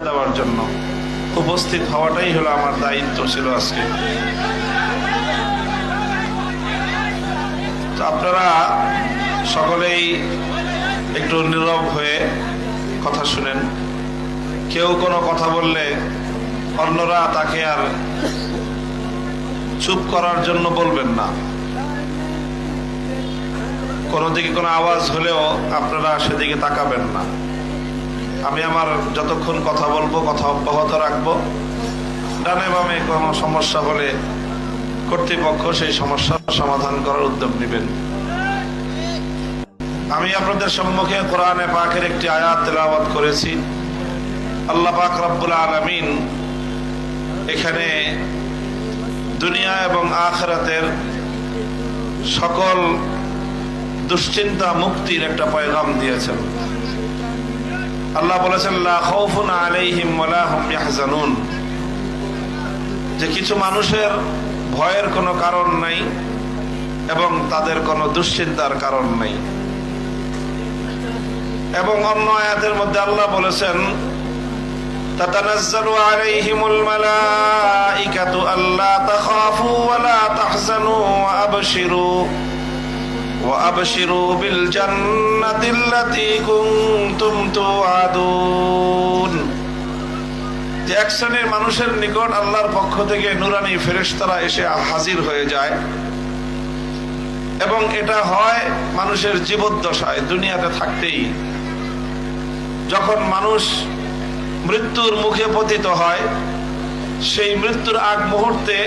দেওয়ার জন্য উপস্থিত হওয়াটাই হলো আমার দায়িত্ব ছিল আজকে। তো আপনারা সকলেই একটু নীরব হয়ে কথা শুনেন। কেউ কোনো কথা বললে অন্যরা তাকে আর চুপ করার জন্য বলবেন না। কোনো দিকে কোনো আওয়াজ হলেও আপনারা সেদিকে তাকাবেন না। আমি আমার যতক্ষণ কথা বলবো কথা অব্যাহত রাখবো। ডানে বামে কোনো সমস্যা হলে কর্তৃপক্ষ সেই সমস্যার সমাধান করার উদ্যোগ নেবেন। আমি আপনাদের সম্মুখে কোরআনে পাকের একটি আয়াত তেলাওয়াত করেছি। আল্লাহ পাক রব্বুল আলামিন এখানে দুনিয়া এবং আখিরাতের সকল দুশ্চিন্তা মুক্তির একটা পয়গাম দিয়েছেন। আল্লাহ বলেছেন লা খাউফুন আলাইহিম ওয়ালা হুম ইয়াহজানুন, যে কিছু মানুষের ভয়ের কোনো কারণ নাই এবং তাদের কোনো দুশ্চিন্তার কারণ নাই। এবং অন্য আয়াতের মধ্যে আল্লাহ বলেছেন তাতানাজ্জালু আলাইহিমুল মালাইকাতু আল্লা তাখাফু ওয়ালা তাহজানু ওয়া আবশিরু বিল জান্নাতিল্লাতী কুনতুম তুআদুন। যে এক শ্রেণীর মানুষের নিকট আল্লাহর পক্ষ থেকে নূরানী ফেরেশতারা এসে হাজির হয়ে যায় এবং এটা হয় মানুষের জীবদ্দশায়, দুনিয়াতে থাকতেই। যখন মানুষ মৃত্যুর মুখে পতিত হয়, সেই মৃত্যুর আগ মুহূর্তে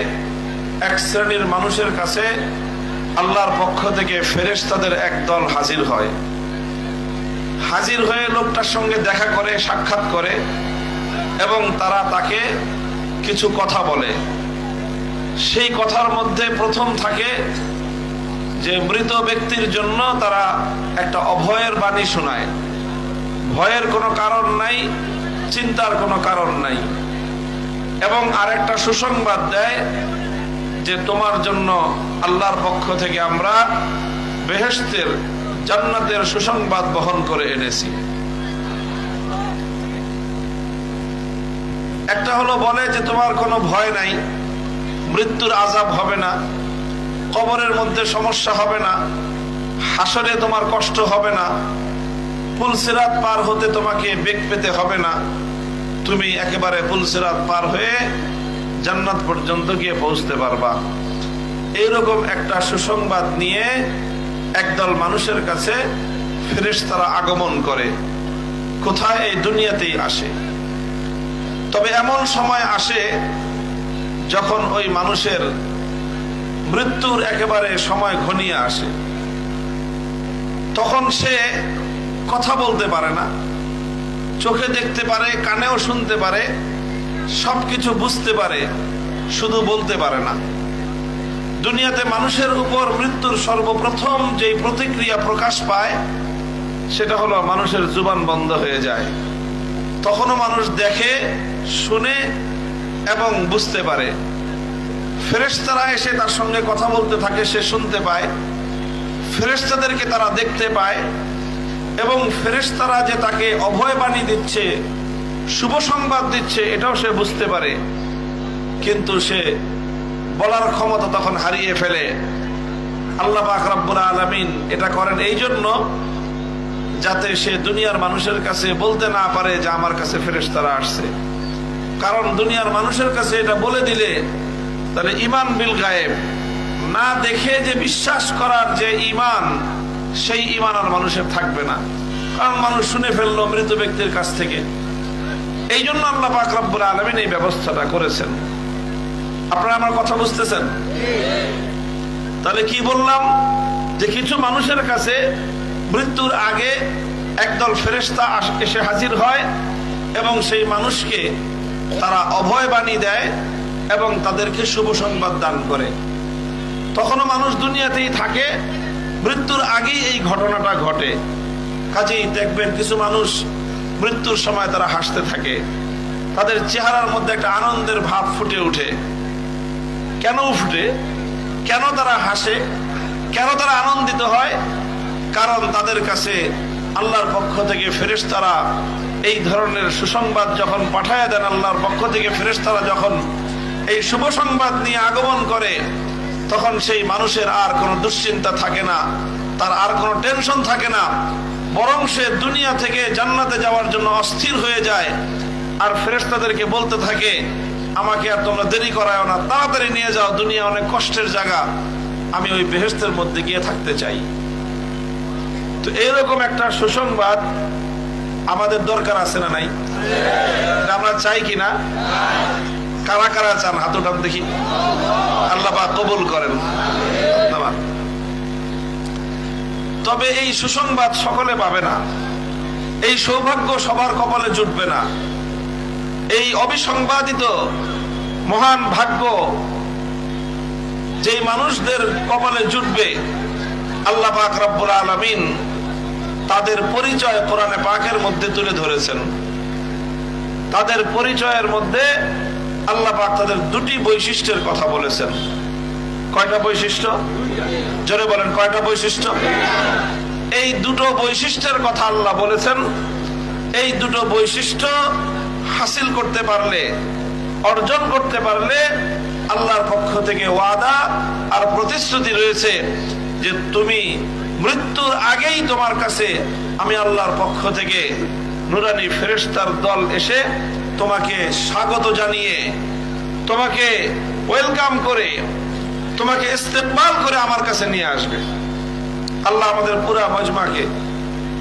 এক শ্রেণীর মানুষের কাছে আল্লাহর পক্ষ থেকে ফেরেশতাদের একদল হাজির হয়। হাজির হয়ে লোকটার সঙ্গে দেখা করে, সাক্ষাৎ করে এবং তারা তাকে কিছু কথা বলে। সেই কথার মধ্যে প্রথম থাকে যে মৃত ব্যক্তির জন্য তারা একটা অভয়ের বাণী শোনায়। ভয়ের কোনো কারণ নাই, চিন্তার কোনো কারণ নাই। এবং আরেকটা সুসংবাদ দেয় যে তোমার জন্য আল্লাহর পক্ষ থেকে আমরা বেহেশতের, জান্নাতের সুসংবাদ বহন করে এনেছি। একটা হলো বলে যে তোমার কোনো ভয় নাই, মৃত্যুর আযাব হবে না, কবরের মধ্যে সমস্যা হবে না, হাসরে তোমার কষ্ট হবে না, পুলসিরাত পার হতে তোমাকে বেগ পেতে হবে না, তুমি একেবারে পুলসিরাত পার হয়ে জান্নাত পর্যন্ত গিয়ে পৌঁছতে পারবা। এইরকম একটা সুসংবাদ নিয়ে একদল মানুষের কাছে ফেরেশতারা আগমন করে। কোথায়? এই দুনিয়াতেই আসে। তবে এমন সময় আসে যখন ওই মানুষের মৃত্যুর একেবারে সময় ঘনিয়ে আসে। তখন সে কথা বলতে পারে না, চোখে দেখতে পারে, কানেও শুনতে পারে, সবকিছু বুঝতে পারে, শুধু বলতে পারে না। দুনিয়াতে মানুষের উপর মৃত্যুর সর্বপ্রথম যেই প্রতিক্রিয়া প্রকাশ পায় সেটা হলো মানুষের জুবান বন্ধ হয়ে যায়। তখনও মানুষ দেখে, শুনে এবং বুঝতে পারে। ফেরেশতারা এসে তার সঙ্গে কথা বলতে থাকে, সে শুনতে পায়। ফেরেশতাদেরকে তারা দেখতে পায় এবং ফেরেশতারা যে তাকে অভয় বাণী দিচ্ছে, শুভ সংবাদ দিচ্ছে, এটাও সে বুঝতে পারে। কিন্তু সে বলার ক্ষমতা তখন হারিয়ে ফেলে। আল্লাহ পাক রব্বুল আলামিন এটা করেন এই জন্য যাতে সে দুনিয়ার মানুষের কাছে বলতে না পারে যে আমার কাছে ফেরেশতারা আসছে। কারণ দুনিয়ার মানুষের কাছে এটা বলে দিলে তাহলে ঈমান বিল গায়েব, না দেখে যে বিশ্বাস করার যে ঈমান, সেই ঈমান আর মানুষের থাকবে না। কারণ মানুষ শুনে ফেললো মৃত ব্যক্তির কাছ থেকে। এই জন্য আল্লাহ পাক রব্বুল আলামিন এই ব্যবস্থাটা করেছেন। আপনারা আমার কথা বুঝতেছেন? তাহলে কি বললাম? যে কিছু মানুষের কাছে মৃত্যুর আগে একদল ফেরেশতা এসে হাজির হয় এবং সেই মানুষকে তারা অভয় বাণী দেয় এবং তাদেরকে শুভ সংবাদ দান করে। তখনও মানুষ দুনিয়াতেই থাকে, মৃত্যুর আগেই এই ঘটনাটা ঘটে। কাজেই দেখবেন কিছু মানুষ মৃত্যুর সময় তারা হাসতে থাকে, তাদের চেহারার মধ্যে একটা আনন্দের ভাব ফুটে ওঠে। কেন ফুটে? কেন তারা হাসে? কেন তারা আনন্দিত হয়? কারণ তাদের কাছে আল্লাহর পক্ষ থেকে ফেরেশতারা এই ধরনের সুসংবাদ যখন পাঠায় দেন আল্লাহর পক্ষ থেকে, ফেরেশতারা যখন এই শুভ সংবাদ নিয়ে আগমন করে, তখন সেই মানুষের আর কোনো দুশ্চিন্তা থাকে না, তার আর কোনো টেনশন থাকে না, বরং সে দুনিয়া থেকে জান্নাতে যাওয়ার জন্য অস্থির হয়ে যায়। আর ফেরেশতাদেরকে বলতে থাকে, আমাকে আর তোমরা দেরি করায়ও না, তাড়াতাড়ি নিয়ে যাও, দুনিয়া অনেক কষ্টের জায়গা, আমি ওই বেহেশতের মধ্যে গিয়ে থাকতে চাই। তো এইরকম একটা সুসংবাদ আমাদের দরকার আছে না নাই? আমরা চাই কিনা? কারা কারা চান হাত উঠান দেখি। আল্লাহ পাক কবুল করেন। তবে এই সুসংবাদ সকলে পাবে না, এই সৌভাগ্য সবার কপালে জুটবে না। এই অবিসংবাদিত মহান ভাগ্য যেই মানুষদের কপালে জুটবে, আল্লাহ পাক রব্বুল আলামিন তাদের পরিচয় কোরআনে পাকের মধ্যে তুলে ধরেছেন। তাদের পরিচয়ের মধ্যে আল্লাহ পাক তাদের দুটি বৈশিষ্ট্যের কথা বলেছেন। কয়টা বৈশিষ্ট্য? জোরে বলেন, কয়টা বৈশিষ্ট্য? এই দুটো বৈশিষ্ট্যের কথা আল্লাহ বলেছেন। এই দুটো বৈশিষ্ট্য হাসিল করতে পারলে, অর্জন করতে পারলে আল্লাহর পক্ষ থেকে ওয়াদা আর প্রতিশ্রুতি রয়েছে যে তুমি মৃত্যুর আগেই তোমার কাছে আমি আল্লাহর পক্ষ থেকে নুরানি ফেরেশতার দল এসে তোমাকে স্বাগত জানিয়ে, তোমাকে ওয়েলকাম করে, তোমাকে ইস্তেকবাল করে আমার কাছে নিয়ে আসবে। আল্লাহ আমাদের পুরা মজমাকে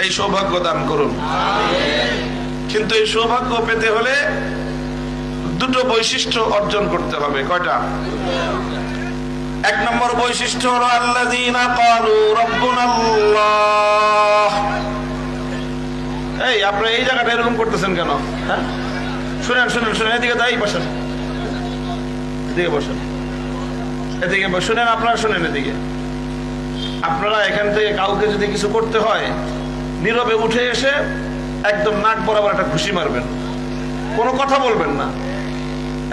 এই সৌভাগ্য দান করুন। কিন্তু এই সৌভাগ্য পেতে হলে দুটো বৈশিষ্ট্য অর্জন করতে হবে। কয়টা? এক নম্বর বৈশিষ্ট্য হলো আল্লাযীনা ক্বালু রাব্বুনাল্লাহ। এই আপনি এই জায়গাটা এরকম করতেছেন কেন? হ্যাঁ, শুনেন শুনেন শুনেন, এদিকে তাই বসেন, এদিকে বসেন, এদিকে শুনেন, আপনারা শুনেন এদিকে। আপনারা এখান থেকে কাউকে যদি কিছু করতে হয়, নীরবে উঠে এসে একদম নাক বরাবর একটা ঘুষি মারবেন, কোনো কথা বলবেন না,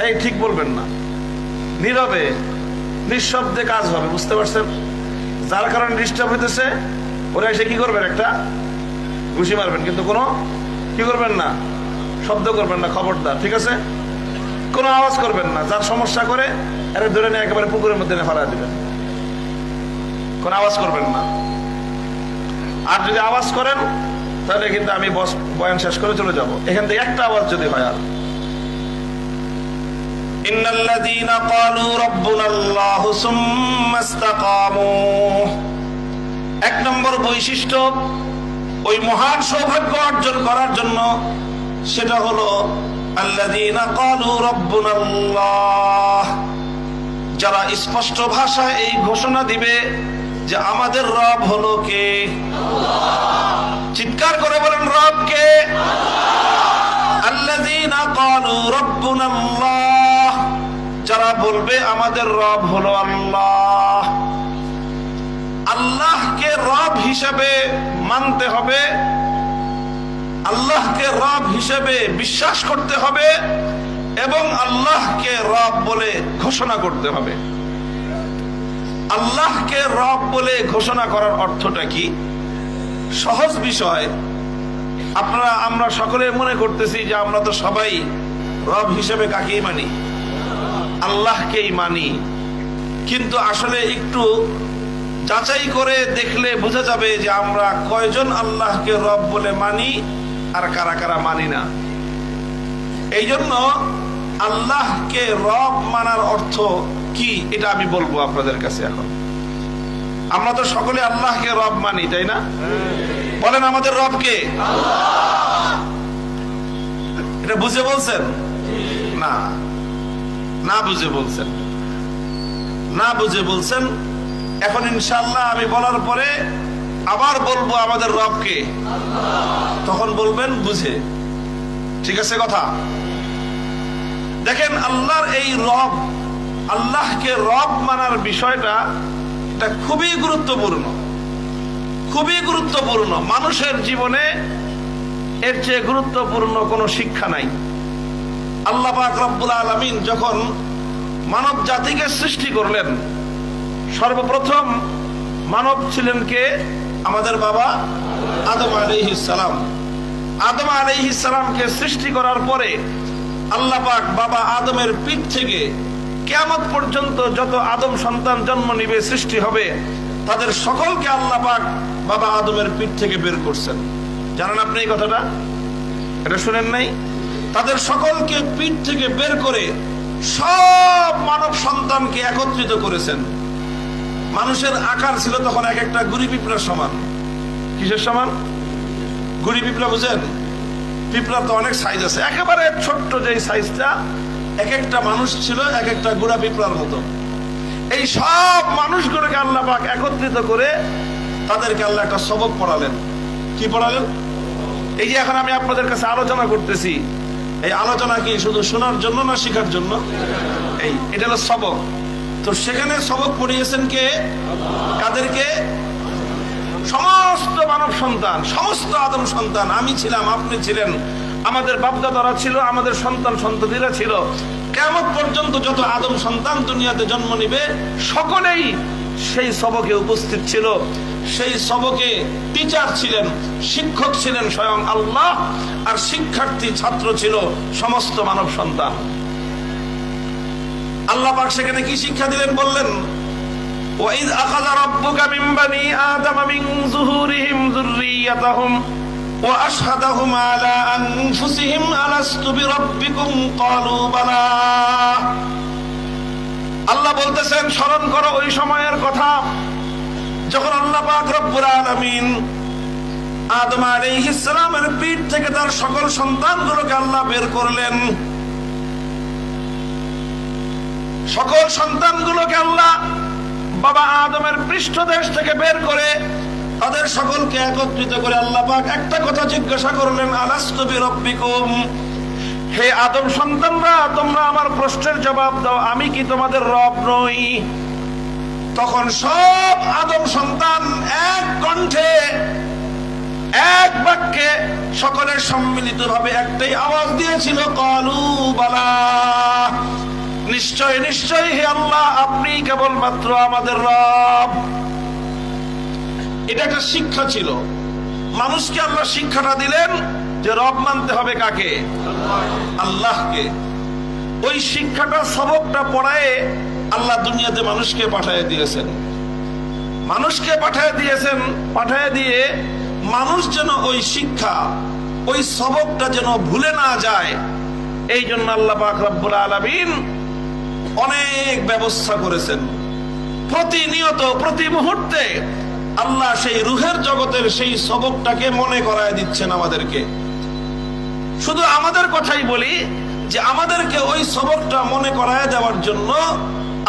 এই ঠিক বলবেন না, নীরবে নিঃশব্দে কাজ হবে। বুঝতে পারছেন? যার কারণে ডিস্টার্ব হইতেছে ওরা এসে কি করবেন, একটা ঘুষি মারবেন, কিন্তু কোনো কি করবেন না, শব্দ করবেন না, খবরদার, ঠিক আছে? কোনো আওয়াজ করবেন না। যার সমস্যা করে এর ধরে নিয়ে একেবারে পুকুরের মধ্যে ফেলা দিবেন, কোনো আওয়াজ করবেন না। আর যদি আওয়াজ করেন তাহলে কিন্তু আমি বয়ান শেষ করে চলে যাব। এখান থেকে একটা আওয়াজ যদি হয়, আর ইন্নাল্লাযীনা ক্বালু রাব্বুনাল্লাহু সুম্মা ইসতাকামু, এক নম্বর বৈশিষ্ট্য ওই মহান সৌভাগ্য অর্জন করার জন্য, সেটা হলো আল্লাযীনা ক্বালু রাব্বুনাল্লাহ, যারা স্পষ্ট ভাষায় এই ঘোষণা দিবে যে আমাদের রব হলো কে? চিৎকার করে বলেন, রব কে? আল্লাযীনা ক্বালু রাব্বুনাল্লাহ, যারা বলবে আমাদের রব হলো আল্লাহ। আল্লাহকে রব হিসেবে মানতে হবে, আল্লাহকে রব হিসেবে বিশ্বাস করতে হবে, এবং আল্লাহকে রব বলে ঘোষণা করতে হবে। আল্লাহকে রব বলে ঘোষণা করার অর্থটা কি? সহজ বিষয়। আমরা সকলে মনে করতেছি যে আমরা তো সবাই রব হিসেবে কাকেই মানি? আল্লাহকেই মানি। কিন্তু আসলে একটু যাচাই করে দেখলে বোঝা যাবে যে আমরা কয়জন আল্লাহকে রব বলে মানি আর কারা কারা মানি না। এই জন্য আল্লাহকে রব মানার অর্থ কি এটা আমি বলবো আপনাদের কাছে। এখন আমরা তো সকলে আল্লাহকে রব মানি, তাই না? বলেন, আমাদের রব কে? এটা বুঝে বলছেন? না, না বুঝে বলছেন, না বুঝে বলছেন। এখন ইনশাআল্লাহ আমি বলার পরে আবার বলবো আমাদের রব কে, তখন বলবেন বুঝে। ঠিক আছে কথা? দেখেন, আল্লাহর এই রব, আল্লাহকে রব মানার বিষয়টা এটা খুবই গুরুত্বপূর্ণ, খুবই গুরুত্বপূর্ণ। মানুষের জীবনে এর চেয়ে গুরুত্বপূর্ণ কোনো শিক্ষা নাই। আল্লাহ পাক রব্বুল আলামিন যখন মানব জাতিকে সৃষ্টি করলেন, সর্বপ্রথম মানব ছিলেন কে? আমাদের বাবা আদম আলাইহিস সালাম। আদম আলাইহিস সালামকে সৃষ্টি করার পরে আল্লাহ পাক বাবা আদমের পিঠ থেকে কিয়ামত পর্যন্ত যত আদম সন্তান জন্ম নিবে, সৃষ্টি হবে, তাদের সকলকে আল্লাহ পাক বাবা আদমের পিঠ থেকে বের করছেন। জানেন আপনি এই কথাটা? এটা শুনেন নাই? তাদের সকলকে পিঠ থেকে বের করে সব মানব সন্তানকে একত্রিত করেছেন। মানুষের আকার ছিল তখন এক একটা গুড়ি পিঁপড়ার সমান। কিসের সমান? গুড়ি পিঁপড়া বুঝেন? পিঁপড়ার তো অনেক সাইজ আছে, একেবারে ছোট্ট যেই সাইজটা, এক একটা মানুষ ছিল এক একটা গুড়া পিঁপড়ার মতো। এই সব মানুষগুলোকে আল্লাহ পাক একত্রিত করে তাদেরকে আল্লাহ একটা সবক পড়ালেন। কি পড়ালেন? এই যে এখন আমি আপনাদের কাছে আলোচনা করতেছি, এই আলোচনা কি শুধু শোনার জন্য না শিখার জন্য? এটা হলো সবক। তো সেখানে সবক পড়িয়েছেন কে? কাদেরকে? সমস্ত মানব সন্তান, সমস্ত আদম সন্তান। আমি ছিলাম, আপনি ছিলেন, আমাদের বাপদাদারা ছিল, আমাদের সন্তান সন্ততিরা ছিল। কিয়ামত পর্যন্ত যত আদম সন্তান দুনিয়াতে জন্ম নিবে সকলেই সেই সবকে উপস্থিত ছিল। সেই সবকে টিচার ছিলেন, শিক্ষক ছিলেন স্বয়ং আল্লাহ, আর শিক্ষার্থী ছাত্র ছিল সমস্ত মানব সন্তান। আল্লাহ পাক সেখানে কি শিক্ষা দিলেন বললেন, وَإِذْ أَخَذَ رَبُّكَ مِنْ بَنِي آدَمَ مِنْ ظُهُورِهِمْ ذُرِّيَّتَهُمْ وَأَشْهَدَهُمْ عَلَى أَنفُسِهِمْ أَلَسْتُ بِرَبِّكُمْ قَالُوا بَلَى। আল্লাহ বলতেছেন, স্মরণ করো ওই সময়ের কথা যখন আল্লাহ পাক রব্বুল আলামিন আদম আলাইহিস সালামের পিঠ থেকে তার সকল সন্তানগুলোকে আল্লাহ বের করলেন। সকল সন্তানগুলোকে আল্লাহ বাবা আদমের পৃষ্ঠদেশ থেকে বের করে তাদের সকলকে একত্রিত করে আল্লাহ পাক একটা কথা জিজ্ঞাসা করলেন, আলাস্তু বিরাব্বিকুম, হে আদম সন্তানরা, তোমরা আমার প্রশ্নের জবাব দাও, আমি কি তোমাদের রব নই? তখন সব আদম সন্তান এক কণ্ঠে এক বাক্যে সকলের সম্মিলিতভাবে একটাই আওয়াজ দিয়েছিল, ক্বালু বালা, নিশ্চয় নিশ্চয় হে আল্লাহ, আপনি কেবলমাত্র আমাদের রব। এটা একটা শিক্ষা ছিল। মানুষকে আল্লাহ শিক্ষাটা দিলেন যে রব মানতে হবে কাকে? আল্লাহকে। ওই শিক্ষাটা, সবকটা পড়ায় আল্লাহ দুনিয়াতে মানুষকে পাঠিয়ে দিয়েছেন। মানুষকে পাঠিয়ে দিয়েছেন, পাঠিয়ে দিয়ে মানুষ যেন ওই শিক্ষা, ওই সবকটা যেন ভুলে না যায়, এই জন্য আল্লাহ পাক রব্বুল আলামিন অনেক ব্যবস্থা করেছেন। প্রতিনিয়ত, প্রতি মুহূর্তে আল্লাহ সেই রুহের জগতের সেই সবকটাকে মনে করায় দিচ্ছেন আমাদেরকে। শুধু আমাদের কথাই বলি যে আমাদেরকে ওই সবকটা মনে করায় দেওয়ার জন্য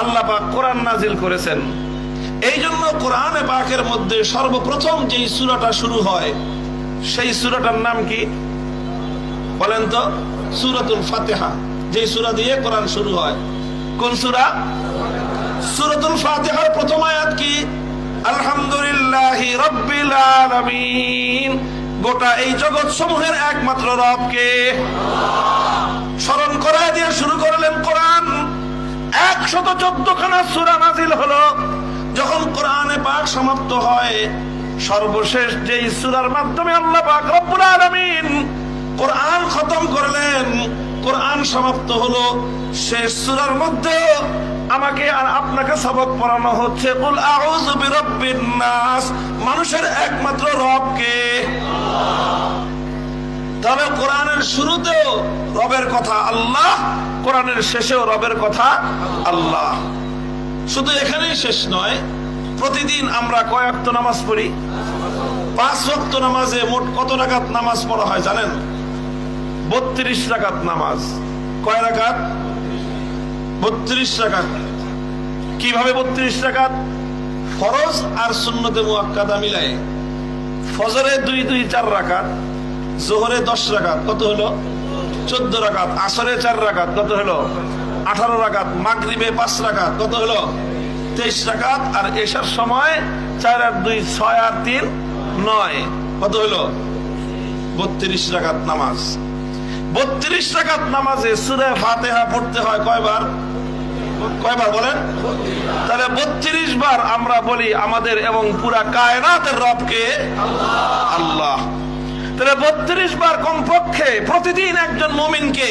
আল্লাহ পাক কোরআন নাজিল করেছেন। এই জন্য কোরআনে পাকের মধ্যে সর্বপ্রথম যেই সূরাটা শুরু হয় সেই সূরাটার নাম কি বলেন তো? সূরাতুল ফাতিহা। যেই সূরা দিয়ে কোরআন শুরু হয়, কোন সূরা? সূরাতুল ফাতিহার প্রথম আয়াত কি? আলহামদুলিল্লাহি রাব্বিল আলামিন। গোটা এই জগৎ সমূহের একমাত্র রবকে স্মরণ করায় দিয়ে শুরু করলেন কোরআন। 114 খানা সূরা নাজিল হলো। যখন কোরআনে পাক সমাপ্ত হয়, সর্বশেষ যেই সূরার মাধ্যমে আল্লাহ পাক রব্বুল আলামিন কোরআন খতম করলেন, কোরআন সমাপ্ত হলো, শেষ সূরার মধ্যে আমাকে আর আপনাকে সবক পড়ানো হচ্ছে, কুল আউযু বিরাব্বিন নাস, মানুষের একমাত্র রবকে। তবে কোরআনের শুরুতেও রবের কথা আল্লাহ, কোরআনের শেষেও রবের কথা আল্লাহ। শুধু এখানেই শেষ নয়, প্রতিদিন আমরা কয় ওয়াক্ত নামাজ পড়ি? 5 ওয়াক্ত নামাজে মোট কত রাকাত নামাজ পড়া হয় জানেন? 32 রাকাত নামাজ। কয় রাকাত? 32 রাকাত। কিভাবে 32 রাকাত? ফরজ আর সুন্নতে মুআক্কাদা মিলায়ে। ফজরে 2 4 রাকাত, যোহরে 10 রাকাত, কত হলো? 14 রাকাত। আসরে 4 রাকাত, কত হলো? 18 রাকাত। মাগরিবে 5 রাকাত, কত হলো? 23 রাকাত। আর এশার সময় 4 আর 2 6 আর 3 9, কত হলো? 32 রাকাত নামাজ। 32 রাকাত নামাজে সূরা ফাতিহা পড়তে হয় কয়বার? কয়বার বলেন? তাহলে 32 বার আমরা বলি আমাদের এবং পুরা কায়নাতের রবকে আল্লাহ। তাহলে 32 বার কমপক্ষে প্রতিদিন একজন মুমিনকে